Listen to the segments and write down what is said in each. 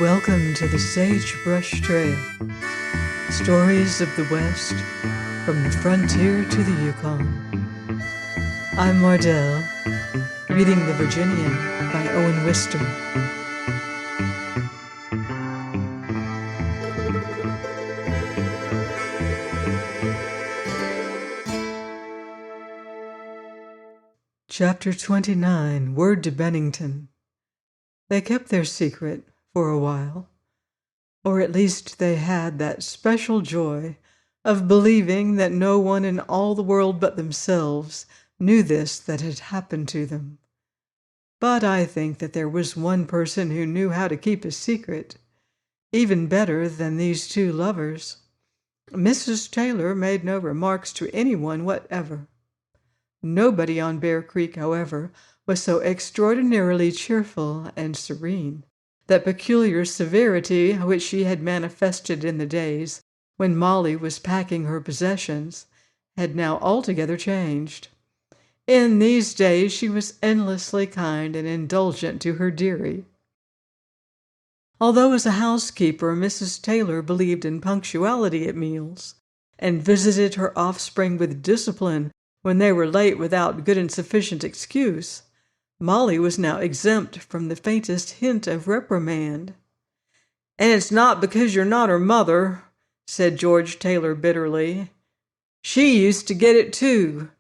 Welcome to the Sagebrush Trail. Stories of the West, from the frontier to the Yukon. I'm Mardell, reading The Virginian by Owen Wister. Chapter 29, Word to Bennington. They kept their secret for a while, or at least they had that special joy of believing that no one in all the world but themselves knew this that had happened to them. But I think that there was one person who knew how to keep a secret, even better than these two lovers. Mrs. Taylor made no remarks to anyone whatever. Nobody on Bear Creek, however, was so extraordinarily cheerful and serene. That peculiar severity which she had manifested in the days when Molly was packing her possessions had now altogether changed. In these days she was endlessly kind and indulgent to her dearie. Although as a housekeeper Mrs. Taylor believed in punctuality at meals, and visited her offspring with discipline when they were late without good and sufficient excuse, Molly was now exempt from the faintest hint of reprimand. "And it's not because you're not her mother," said George Taylor bitterly. "She used to get it too.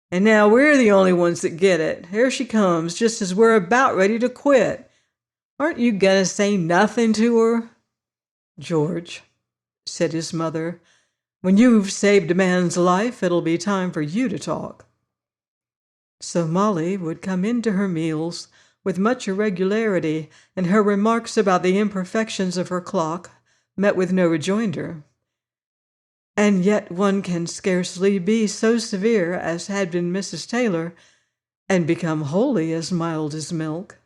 And now we're the only ones that get it. Here she comes, just as we're about ready to quit. Aren't you going to say nothing to her?" "George," said his mother, "when you've saved a man's life, it'll be time for you to talk." So Molly would come into her meals with much irregularity, and her remarks about the imperfections of her clock met with no rejoinder. And yet one can scarcely be so severe as had been Mrs. Taylor and become wholly as mild as milk.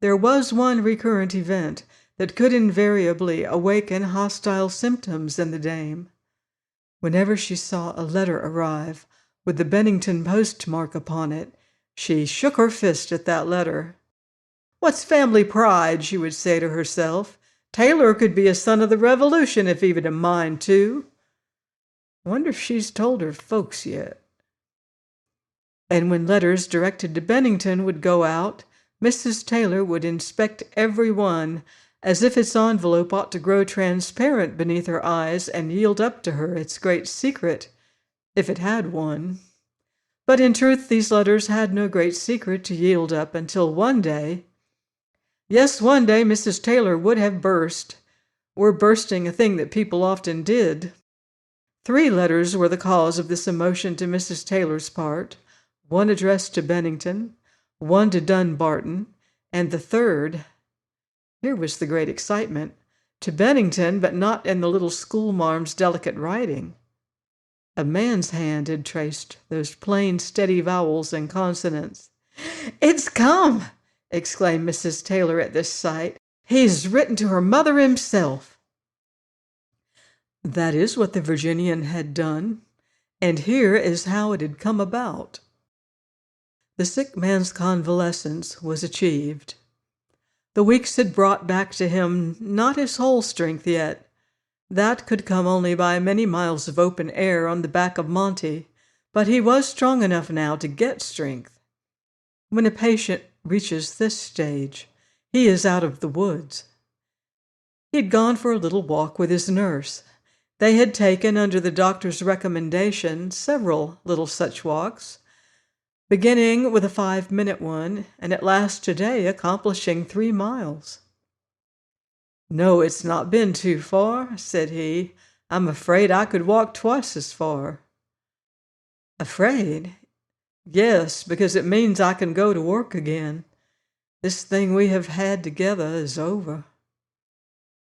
There was one recurrent event that could invariably awaken hostile symptoms in the dame. Whenever she saw a letter arrive with the Bennington postmark upon it, she shook her fist at that letter. "What's family pride?" she would say to herself. "Taylor could be a son of the Revolution if he'd a mind to. Wonder if she's told her folks yet." And when letters directed to Bennington would go out, Mrs. Taylor would inspect every one as if its envelope ought to grow transparent beneath her eyes and yield up to her its great secret, if it had one. But in truth these letters had no great secret to yield up until one day. Yes, one day Mrs. Taylor would have burst, were bursting a thing that people often did. 3 letters were the cause of this emotion to Mrs. Taylor's part, one addressed to Bennington, one to Dunbarton, and the third, here was the great excitement, to Bennington, but not in the little schoolmarm's delicate writing. A man's hand had traced those plain, steady vowels and consonants. "It's come!" exclaimed Mrs. Taylor at this sight. "He's written to her mother himself." That is what the Virginian had done, and here is how it had come about. The sick man's convalescence was achieved. The weeks had brought back to him not his whole strength yet. That could come only by many miles of open air on the back of Monty, but he was strong enough now to get strength. When a patient reaches this stage, he is out of the woods. He had gone for a little walk with his nurse. They had taken, under the doctor's recommendation, several little such walks, beginning with a 5-minute one, and at last today accomplishing 3 miles. "No, it's not been too far," said he. "I'm afraid I could walk twice as far." "Afraid?" "Yes, because it means I can go to work again. This thing we have had together is over."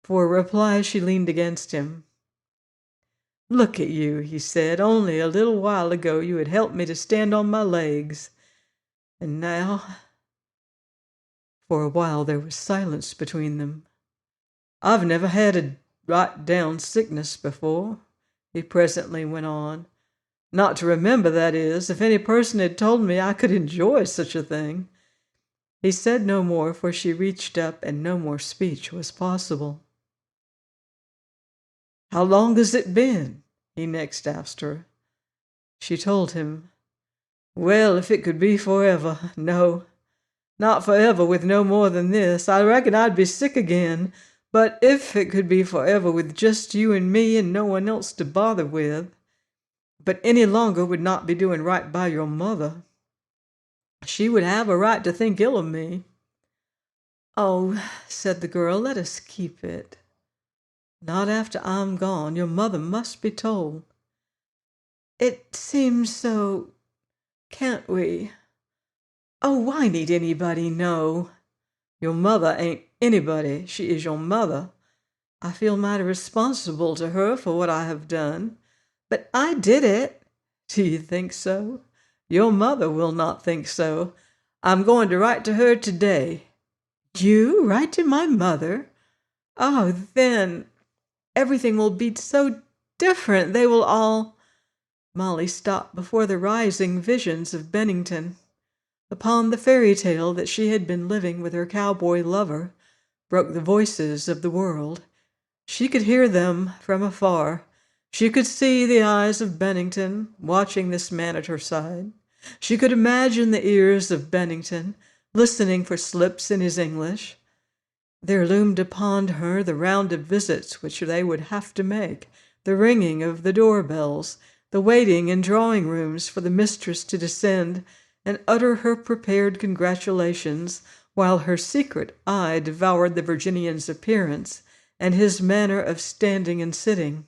For reply she leaned against him. "Look at you," he said. "Only a little while ago you had helped me to stand on my legs. And now—" For a while there was silence between them. "I've never had a right-down sickness before," he presently went on. "Not to remember, that is. If any person had told me I could enjoy such a thing. He said no more, for she reached up, and no more speech was possible. "How long has it been?" he next asked her. She told him. "Well, if it could be forever. No, not forever with no more than this. I reckon I'd be sick again. But if it could be forever with just you and me and no one else to bother with. But any longer would not be doing right by your mother. She would have a right to think ill of me." "Oh," said the girl, "let us keep it." "Not after I'm gone. Your mother must be told." "It seems so. Can't we?" "Oh, why need anybody know?" "Your mother ain't anybody. She is your mother. I feel mighty responsible to her for what I have done." "But I did it." "Do you think so? Your mother will not think so. I'm going to write to her today." "You write to my mother? Oh, then everything will be so different. They will all—" Molly stopped before the rising visions of Bennington. Upon the fairy tale that she had been living with her cowboy lover broke the voices of the world. She could hear them from afar. She could see the eyes of Bennington watching this man at her side. She could imagine the ears of Bennington listening for slips in his English. There loomed upon her the round of visits which they would have to make, the ringing of the doorbells, the waiting in drawing rooms for the mistress to descend and utter her prepared congratulations, while her secret eye devoured the Virginian's appearance and his manner of standing and sitting.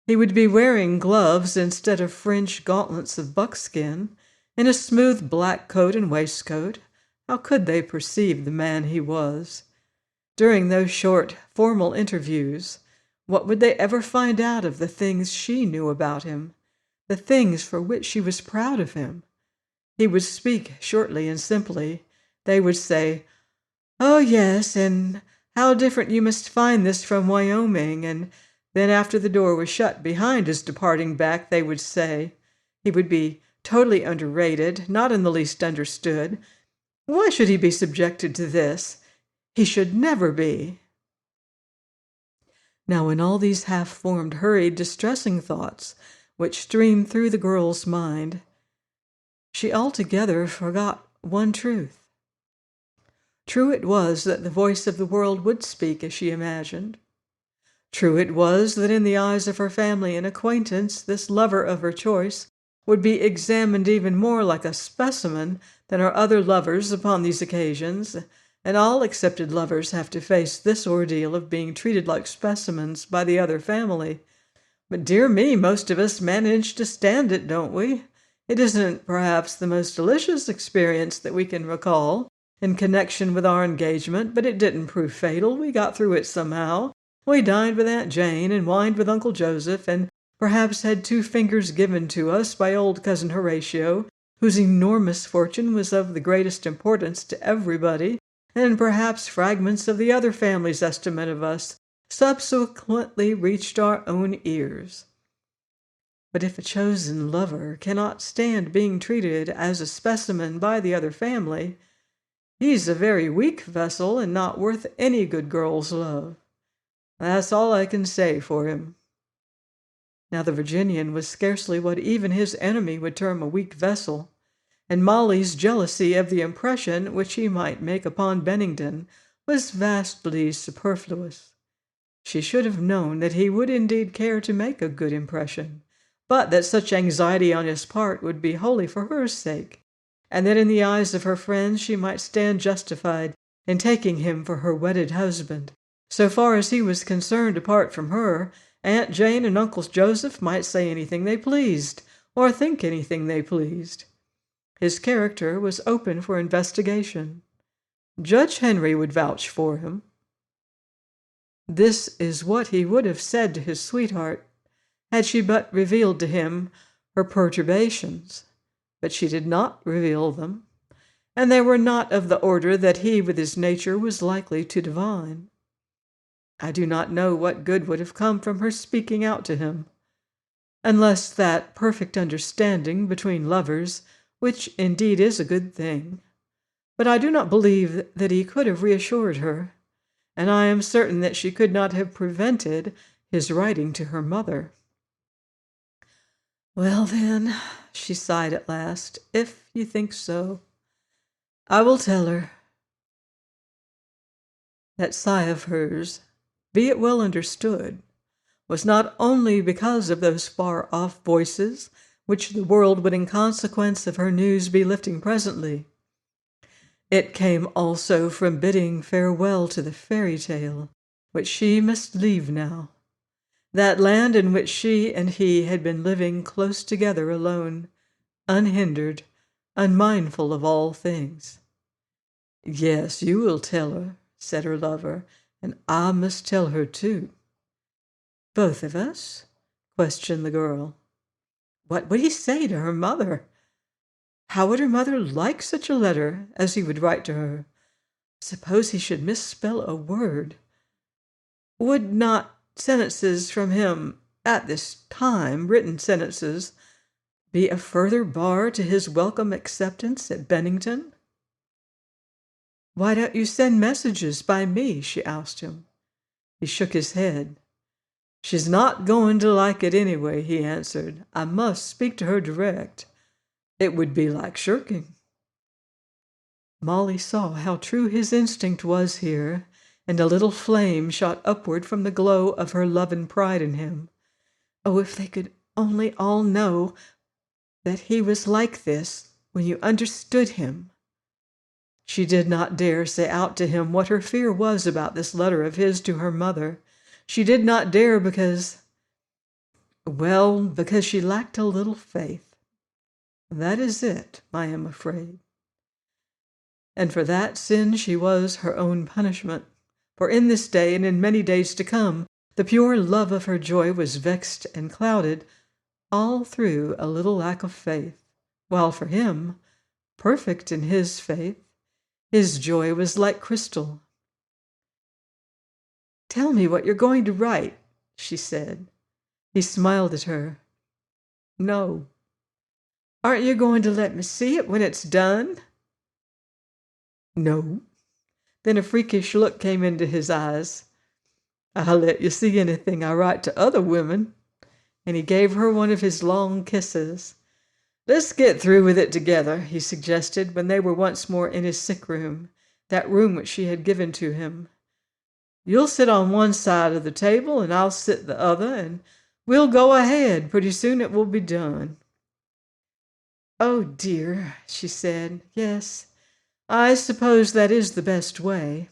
He would be wearing gloves instead of French gauntlets of buckskin, and a smooth black coat and waistcoat. How could they perceive the man he was? During those short, formal interviews, what would they ever find out of the things she knew about him, the things for which she was proud of him? He would speak shortly and simply. They would say, "Oh, yes, and how different you must find this from Wyoming," and then after the door was shut behind his departing back, they would say, he would be totally underrated, not in the least understood. Why should he be subjected to this? He should never be. Now, in all these half-formed, hurried, distressing thoughts which streamed through the girl's mind, she altogether forgot one truth. True it was that the voice of the world would speak as she imagined. True it was that in the eyes of her family and acquaintance, this lover of her choice would be examined even more like a specimen than are other lovers upon these occasions, and all accepted lovers have to face this ordeal of being treated like specimens by the other family. But dear me, most of us manage to stand it, don't we? It isn't perhaps the most delicious experience that we can recall in connection with our engagement, but it didn't prove fatal. We got through it somehow. We dined with Aunt Jane and wined with Uncle Joseph, and perhaps had 2 fingers given to us by old Cousin Horatio, whose enormous fortune was of the greatest importance to everybody, and perhaps fragments of the other family's estimate of us subsequently reached our own ears. But if a chosen lover cannot stand being treated as a specimen by the other family, he's a very weak vessel and not worth any good girl's love. That's all I can say for him. Now the Virginian was scarcely what even his enemy would term a weak vessel, and Molly's jealousy of the impression which he might make upon Bennington was vastly superfluous. She should have known that he would indeed care to make a good impression, but that such anxiety on his part would be wholly for her sake, and that in the eyes of her friends she might stand justified in taking him for her wedded husband. So far as he was concerned apart from her, Aunt Jane and Uncle Joseph might say anything they pleased, or think anything they pleased. His character was open for investigation. Judge Henry would vouch for him. This is what he would have said to his sweetheart, had she but revealed to him her perturbations. But she did not reveal them, and they were not of the order that he with his nature was likely to divine. I do not know what good would have come from her speaking out to him, unless that perfect understanding between lovers, which indeed is a good thing. but I do not believe that he could have reassured her, and I am certain that she could not have prevented his writing to her mother. Well, then, she sighed at last, if you think so, I will tell her. That sigh of hers, be it well understood, was not only because of those far-off voices which the world would in consequence of her news be lifting presently. It came also from bidding farewell to the fairy tale which she must leave now, that land in which she and he had been living close together alone, unhindered, unmindful of all things. Yes, you will tell her, said her lover, and I must tell her too. Both of us? Questioned the girl. What would he say to her mother? How would her mother like such a letter as he would write to her? Suppose he should misspell a word? Would not sentences from him, at this time, written sentences, be a further bar to his welcome acceptance at Bennington? Why don't you send messages by me? She asked him. He shook his head. She's not going to like it anyway, he answered. I must speak to her direct. It would be like shirking. Molly saw how true his instinct was here, and a little flame shot upward from the glow of her love and pride in him. Oh, if they could only all know that he was like this when you understood him. She did not dare say out to him what her fear was about this letter of his to her mother. She did not dare because she lacked a little faith. That is it, I am afraid. And for that sin she was her own punishment. For in this day and in many days to come, the pure love of her joy was vexed and clouded, all through a little lack of faith, while for him, perfect in his faith, his joy was like crystal. Tell me what you're going to write, she said. He smiled at her. No. Aren't you going to let me see it when it's done? No. Then a freakish look came into his eyes. I'll let you see anything I write to other women. And he gave her one of his long kisses. Let's get through with it together, he suggested when they were once more in his sick room, that room which she had given to him. You'll sit on one side of the table, and I'll sit the other, and we'll go ahead. Pretty soon it will be done. Oh, dear, she said. Yes, I suppose that is the best way.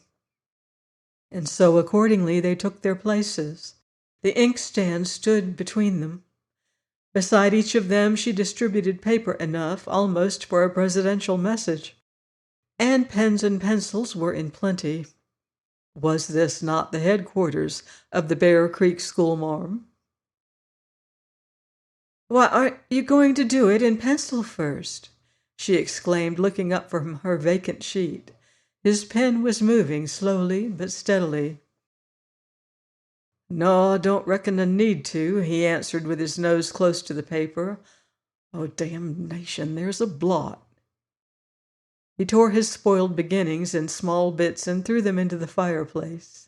And so accordingly they took their places. The inkstand stood between them. Beside each of them she distributed paper enough almost for a presidential message. And pens and pencils were in plenty. Was this not the headquarters of the Bear Creek Schoolmarm? Why, aren't you going to do it in pencil first? She exclaimed, looking up from her vacant sheet. His pen was moving slowly but steadily. No, I don't reckon I need to, he answered with his nose close to the paper. Oh, damnation, there's a blot. He tore his spoiled beginnings in small bits and threw them into the fireplace.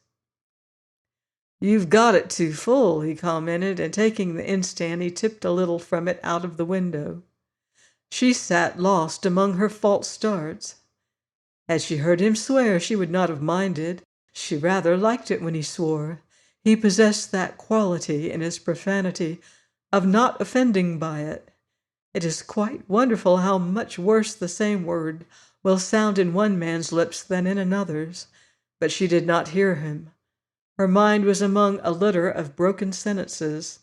You've got it too full, he commented, and taking the inkstand, he tipped a little from it out of the window. She sat lost among her false starts. Had she heard him swear, she would not have minded. She rather liked it when he swore. He possessed that quality in his profanity of not offending by it. It is quite wonderful how much worse the same word will sound in one man's lips than in another's. But she did not hear him. Her mind was among a litter of broken sentences.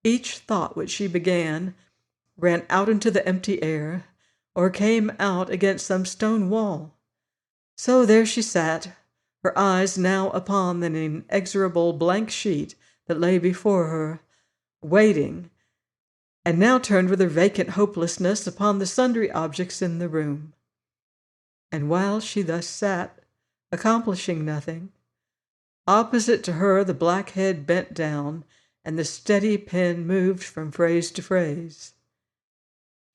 Each thought which she began ran out into the empty air, or came out against some stone wall. So there she sat, her eyes now upon an inexorable blank sheet that lay before her, waiting, and now turned with her vacant hopelessness upon the sundry objects in the room. And while she thus sat, accomplishing nothing, opposite to her the black head bent down, and the steady pen moved from phrase to phrase.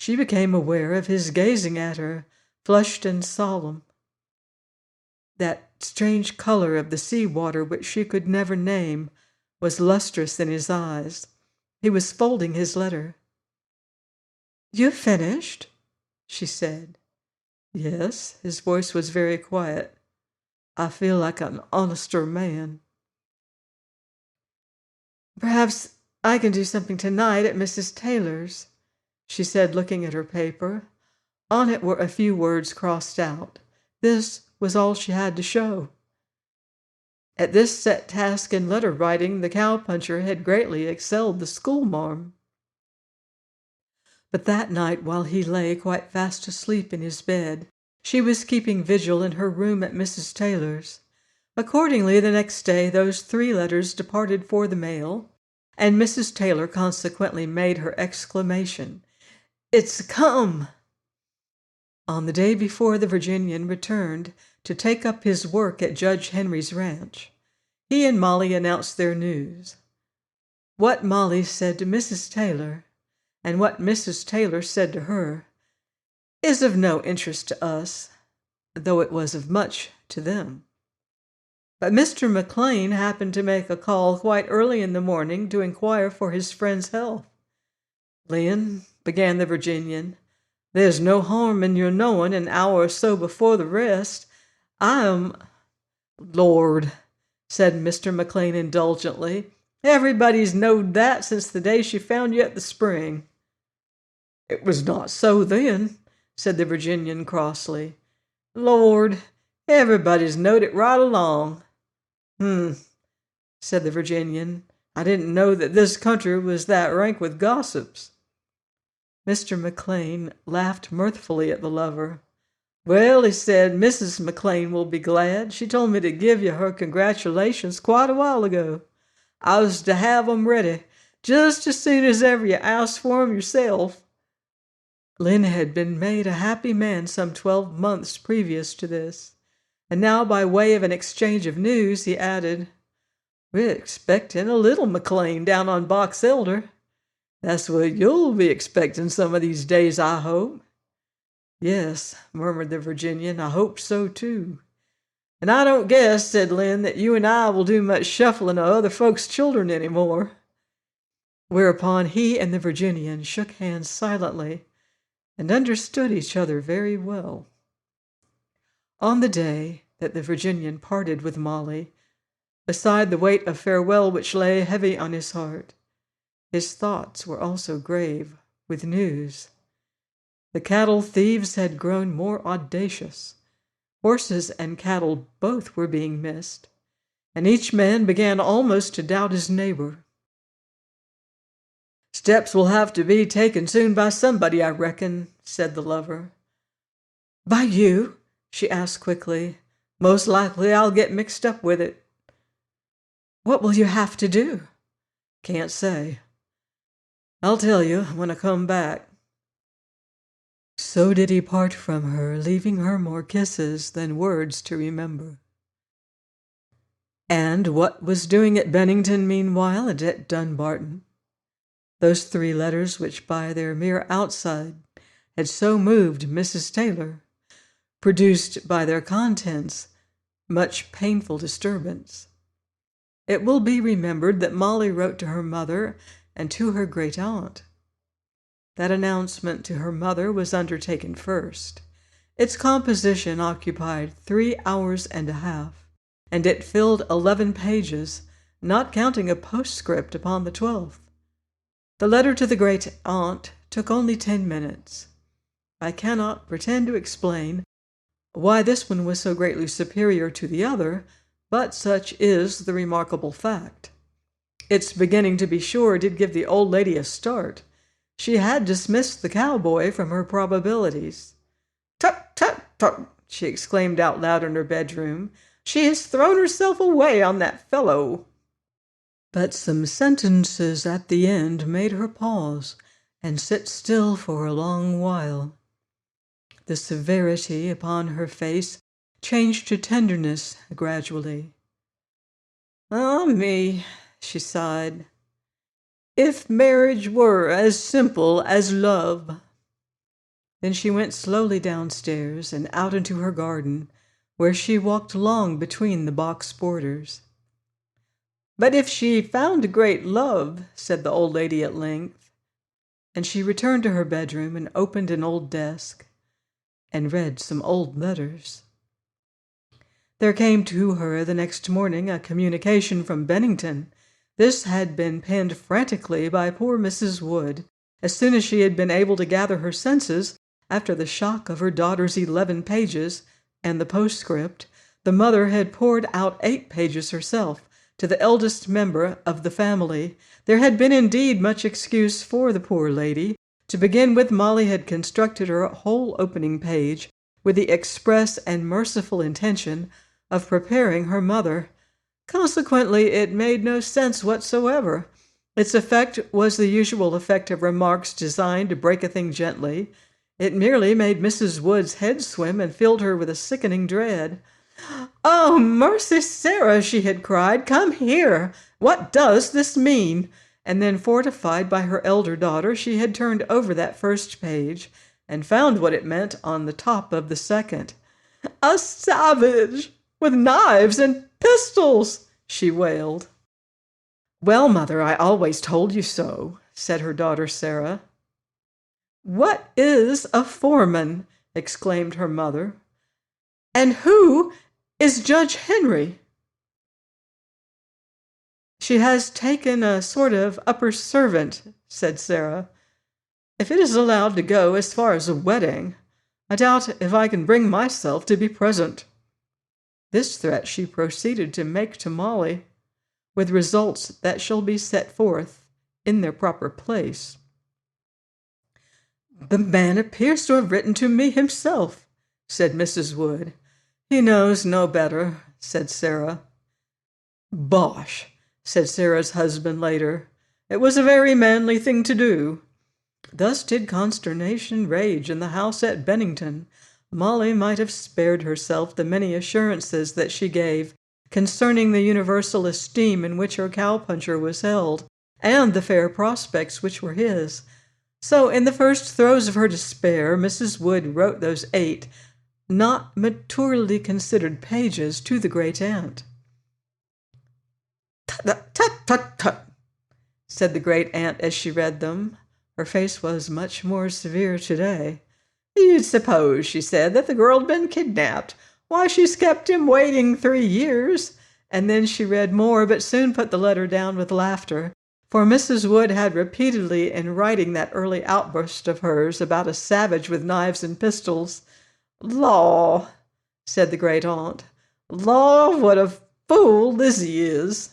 She became aware of his gazing at her, flushed and solemn. That strange color of the sea water which she could never name was lustrous in his eyes. He was folding his letter. "You've finished?" she said. "Yes." His voice was very quiet. "I feel like an honester man." "Perhaps I can do something tonight at Mrs. Taylor's," she said, looking at her paper. On it were a few words crossed out. This was all she had to show. At this set task in letter writing, the cowpuncher had greatly excelled the schoolmarm. But that night, while he lay quite fast asleep in his bed, she was keeping vigil in her room at Mrs. Taylor's. Accordingly, the next day those 3 letters departed for the mail, and Mrs. Taylor consequently made her exclamation, "It's come!" On the day before the Virginian returned to take up his work at Judge Henry's ranch, he and Molly announced their news. What Molly said to Mrs. Taylor, and what Mrs. Taylor said to her, is of no interest to us, though it was of much to them. But Mr. McLean happened to make a call quite early in the morning to inquire for his friend's health. "Lynn," began the Virginian, "there's no harm in your knowing an hour or so before the rest. I am—" "Lord," said Mr. McLean indulgently, "everybody's knowed that since the day she found you at the spring." "It was not so then," said the Virginian crossly. "Lord, everybody's knowed it right along." Said the Virginian. "I didn't know that this country was that rank with gossips." Mr. McLean laughed mirthfully at the lover. "Well," he said, "Mrs. McLean will be glad. She told me to give you her congratulations quite a while ago. I was to have 'em ready just as soon as ever you asked for 'em yourself." Lynn had been made a happy man some 12 months previous to this, and now by way of an exchange of news he added, "We're expecting a little McLean down on Box Elder. That's what you'll be expecting some of these days, I hope." "Yes," murmured the Virginian, "I hope so, too." "And I don't guess," said Lynn, "that you and I will do much shuffling of other folks' children any more." Whereupon he and the Virginian shook hands silently and understood each other very well. On the day that the Virginian parted with Molly, beside the weight of farewell which lay heavy on his heart, his thoughts were also grave with news. The cattle thieves had grown more audacious. Horses and cattle both were being missed, and each man began almost to doubt his neighbor. "Steps will have to be taken soon by somebody, I reckon," said the lover. "By you?" she asked quickly. "Most likely I'll get mixed up with it." "What will you have to do?" "Can't say. I'll tell you when I come back." So did he part from her, leaving her more kisses than words to remember. And what was doing at Bennington meanwhile and at Dunbarton? Those 3 letters which by their mere outside had so moved Mrs. Taylor, produced by their contents much painful disturbance. It will be remembered that Molly wrote to her mother and to her great-aunt. That announcement to her mother was undertaken first. Its composition occupied 3 hours and a half, and it filled 11 pages, not counting a postscript upon the 12th. The letter to the great-aunt took only 10 minutes. I cannot pretend to explain why this one was so greatly superior to the other, but such is the remarkable fact. Its beginning, to be sure, did give the old lady a start. She had dismissed the cowboy from her probabilities. "Tut, tut, tut!" she exclaimed out loud in her bedroom. "She has thrown herself away on that fellow." But some sentences at the end made her pause and sit still for a long while. The severity upon her face changed to tenderness gradually. "Ah me," she sighed, "if marriage were as simple as love." Then she went slowly downstairs and out into her garden, where she walked long between the box borders. "But if she found a great love," said the old lady at length, and she returned to her bedroom and opened an old desk and read some old letters. There came to her the next morning a communication from Bennington. This had been penned frantically by poor Mrs. Wood. As soon as she had been able to gather her senses, after the shock of her daughter's 11 pages and the postscript, the mother had poured out 8 pages herself to the eldest member of the family. There had been indeed much excuse for the poor lady. To begin with, Molly had constructed her whole opening page with the express and merciful intention of preparing her mother. Consequently, it made no sense whatsoever. Its effect was the usual effect of remarks designed to break a thing gently. It merely made Mrs. Wood's head swim and filled her with a sickening dread. "Oh, mercy, Sarah," she had cried, "come here! What does this mean?" And then, fortified by her elder daughter, she had turned over that first page and found what it meant on the top of the second. "A savage! With knives and pistols!" she wailed. "Well, mother, I always told you so," said her daughter Sarah. "What is a foreman?" exclaimed her mother. "And who is Judge Henry?" "She has taken a sort of upper servant," said Sarah. "If it is allowed to go as far as a wedding, I doubt if I can bring myself to be present." This threat she proceeded to make to Molly, with results that shall be set forth in their proper place. "The man appears to have written to me himself," said Mrs. Wood. "He knows no better," said Sarah. "Bosh," said Sarah's husband later. "It was a very manly thing to do." Thus did consternation rage in the house at Bennington. Molly might have spared herself the many assurances that she gave concerning the universal esteem in which her cowpuncher was held, and the fair prospects which were his. So, in the first throes of her despair, Mrs. Wood wrote those 8 not maturely considered pages to the great aunt. "Tut, tut, tut, tut," said the great aunt as she read them. Her face was much more severe today. "You'd suppose," she said, "that the girl had been kidnapped. Why, she's kept him waiting 3 years." And then she read more, but soon put the letter down with laughter, for Mrs. Wood had repeatedly, in writing that early outburst of hers about a savage with knives and pistols. "Law," said the great aunt, "law, what a fool Lizzie is."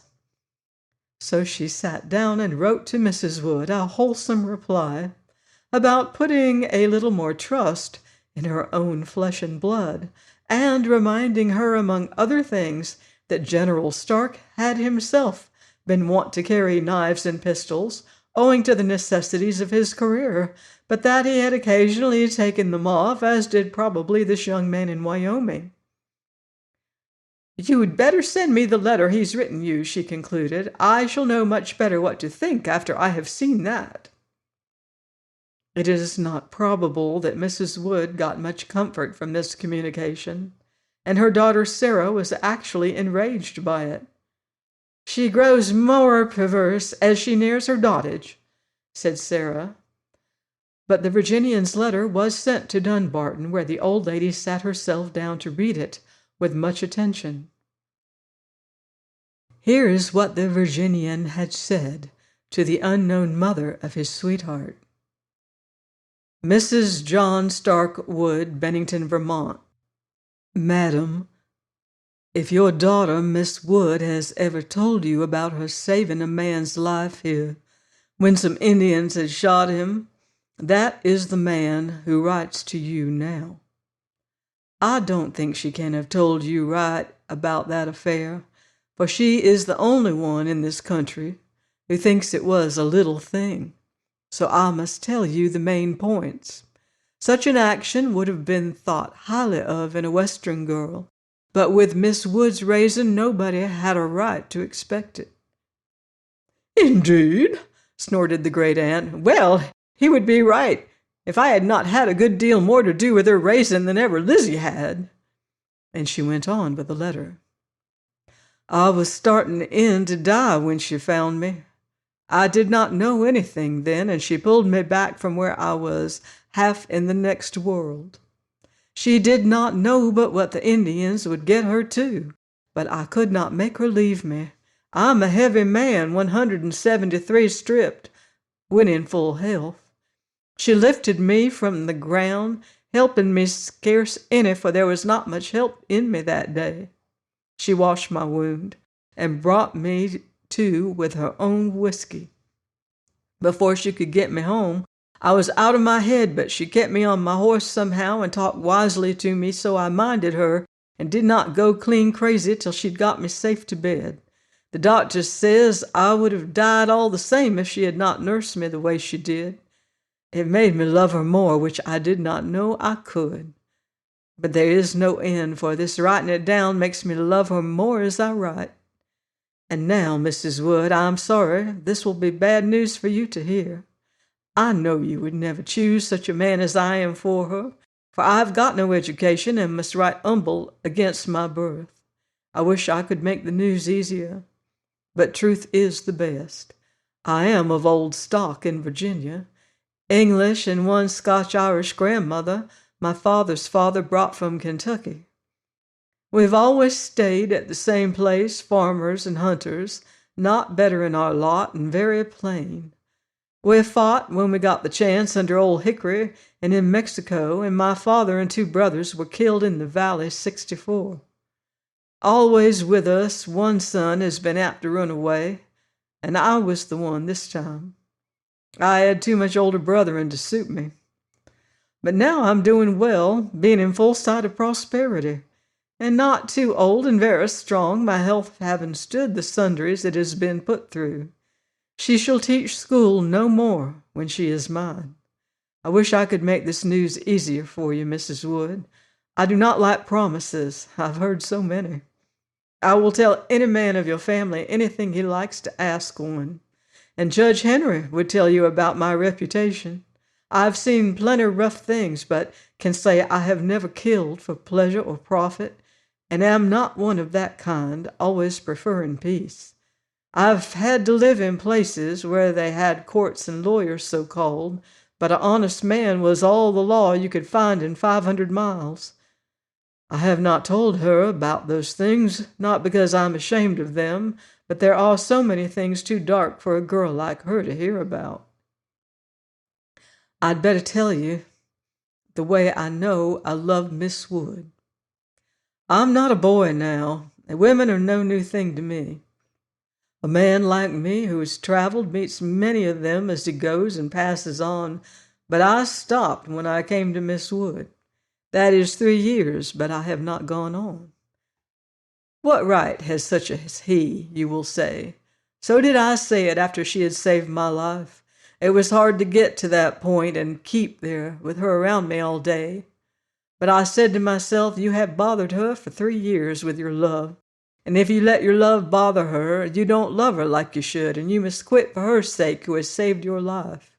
So she sat down and wrote to Mrs. Wood a wholesome reply about putting a little more trust in her own flesh and blood, and reminding her, among other things, that General Stark had himself been wont to carry knives and pistols, owing to the necessities of his career, but that he had occasionally taken them off, as did probably this young man in Wyoming. "You'd better send me the letter he's written you," she concluded. "I shall know much better what to think after I have seen that." It is not probable that Mrs. Wood got much comfort from this communication, and her daughter Sarah was actually enraged by it. "She grows more perverse as she nears her dotage," said Sarah. But the Virginian's letter was sent to Dunbarton, where the old lady sat herself down to read it with much attention. Here is what the Virginian had said to the unknown mother of his sweetheart. Mrs. John Stark Wood, Bennington, Vermont. Madam, if your daughter, Miss Wood, has ever told you about her saving a man's life here when some Indians had shot him, that is the man who writes to you now. I don't think she can have told you right about that affair, for she is the only one in this country who thinks it was a little thing. So I must tell you the main points. Such an action would have been thought highly of in a Western girl, but with Miss Wood's raising, nobody had a right to expect it. "Indeed?" snorted the great aunt. "Well, he would be right if I had not had a good deal more to do with her raising than ever Lizzie had." And she went on with the letter. I was starting in to die when she found me. I did not know anything then, and she pulled me back from where I was, half in the next world. She did not know but what the Indians would get her too, but I could not make her leave me. I'm a heavy man, 173 stripped, when in full health. She lifted me from the ground, helping me scarce any, for there was not much help in me that day. She washed my wound and brought me to with her own whiskey. Before she could get me home, I was out of my head, but she kept me on my horse somehow and talked wisely to me, so I minded her and did not go clean crazy till she'd got me safe to bed. The doctor says I would have died all the same if she had not nursed me the way she did. It made me love her more, which I did not know I could. But there is no end, for this writing it down makes me love her more as I write. And now, Mrs. Wood, I am sorry this will be bad news for you to hear. I know you would never choose such a man as I am for her, for I have got no education and must write humble against my birth. I wish I could make the news easier, but truth is the best. I am of old stock in Virginia, English and one Scotch-Irish grandmother my father's father brought from Kentucky. We've always stayed at the same place, farmers and hunters, not better in our lot and very plain. We fought when we got the chance under Old Hickory and in Mexico, and my father and 2 brothers were killed in the valley '64. Always with us, one son has been apt to run away, and I was the one this time. I had too much older brethren to suit me. But now I'm doing well, being in full sight of prosperity, and not too old and very strong, my health having stood the sundries it has been put through. She shall teach school no more when she is mine. I wish I could make this news easier for you, Mrs. Wood. I do not like promises. I've heard so many. I will tell any man of your family anything he likes to ask one, and Judge Henry would tell you about my reputation. I've seen plenty rough things, but can say I have never killed for pleasure or profit, and am not one of that kind, always preferring peace. I've had to live in places where they had courts and lawyers so-called, but an honest man was all the law you could find in 500 miles. I have not told her about those things, not because I'm ashamed of them, but there are so many things too dark for a girl like her to hear about. I'd better tell you the way I know I love Miss Wood. I'm not a boy now, and women are no new thing to me. A man like me who has traveled meets many of them as he goes and passes on, but I stopped when I came to Miss Wood. That is 3 years, but I have not gone on. What right has such as he, you will say? So did I say it after she had saved my life. It was hard to get to that point and keep there with her around me all day. But I said to myself, you have bothered her for 3 years with your love. And if you let your love bother her, you don't love her like you should, and you must quit for her sake who has saved your life.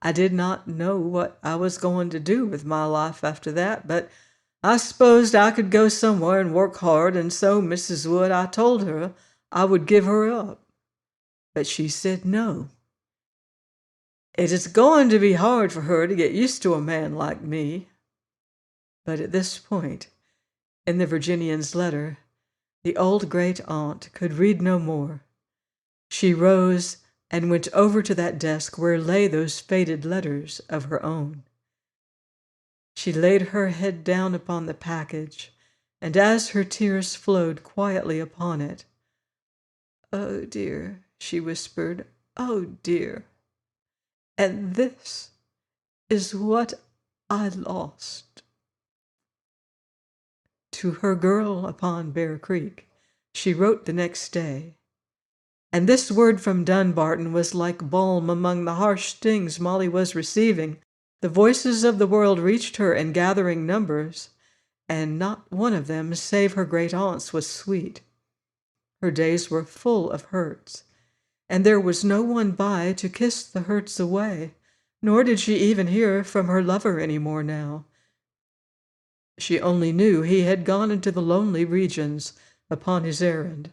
I did not know what I was going to do with my life after that, but I supposed I could go somewhere and work hard, and so, Mrs. Wood, I told her I would give her up. But she said no. It is going to be hard for her to get used to a man like me. But at this point, in the Virginian's letter, the old great-aunt could read no more. She rose and went over to that desk where lay those faded letters of her own. She laid her head down upon the package, and as her tears flowed quietly upon it, "Oh, dear," she whispered, "oh, dear. And this is what I lost." To her girl upon Bear Creek, she wrote the next day, and this word from Dunbarton was like balm among the harsh stings Molly was receiving. The voices of the world reached her in gathering numbers, and not one of them, save her great-aunt's, was sweet. Her days were full of hurts, and there was no one by to kiss the hurts away, nor did she even hear from her lover any more now. She only knew he had gone into the lonely regions upon his errand.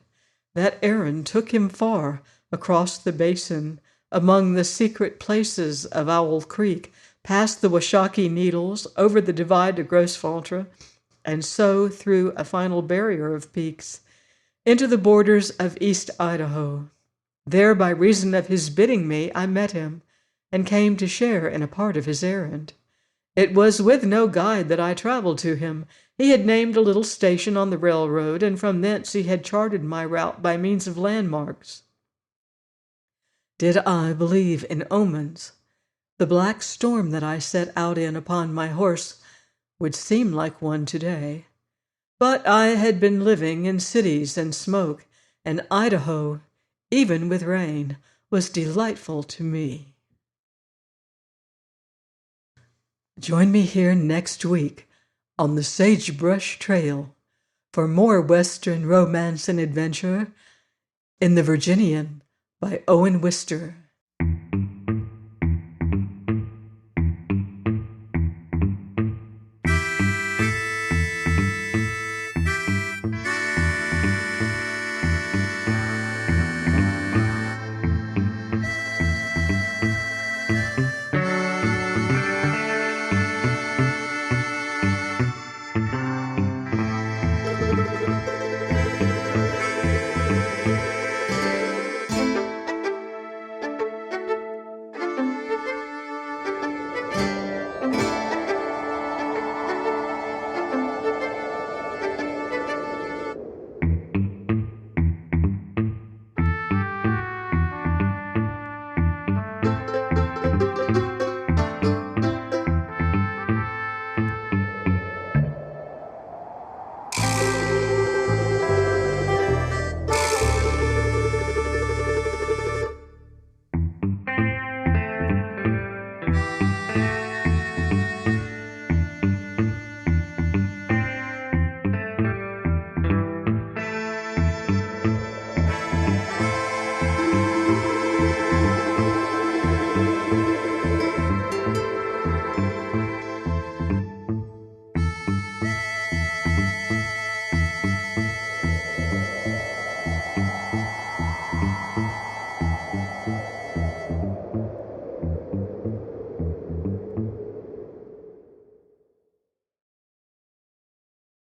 That errand took him far across the basin, among the secret places of Owl Creek, past the Washakie Needles, over the divide to Gros Ventre, and so through a final barrier of peaks, into the borders of East Idaho. There, by reason of his bidding me, I met him, and came to share in a part of his errand. It was with no guide that I traveled to him. He had named a little station on the railroad, and from thence he had charted my route by means of landmarks. Did I believe in omens, the black storm that I set out in upon my horse would seem like one today. But I had been living in cities and smoke, and Idaho, even with rain, was delightful to me. Join me here next week on the Sagebrush Trail for more Western romance and adventure in the Virginian by Owen Wister.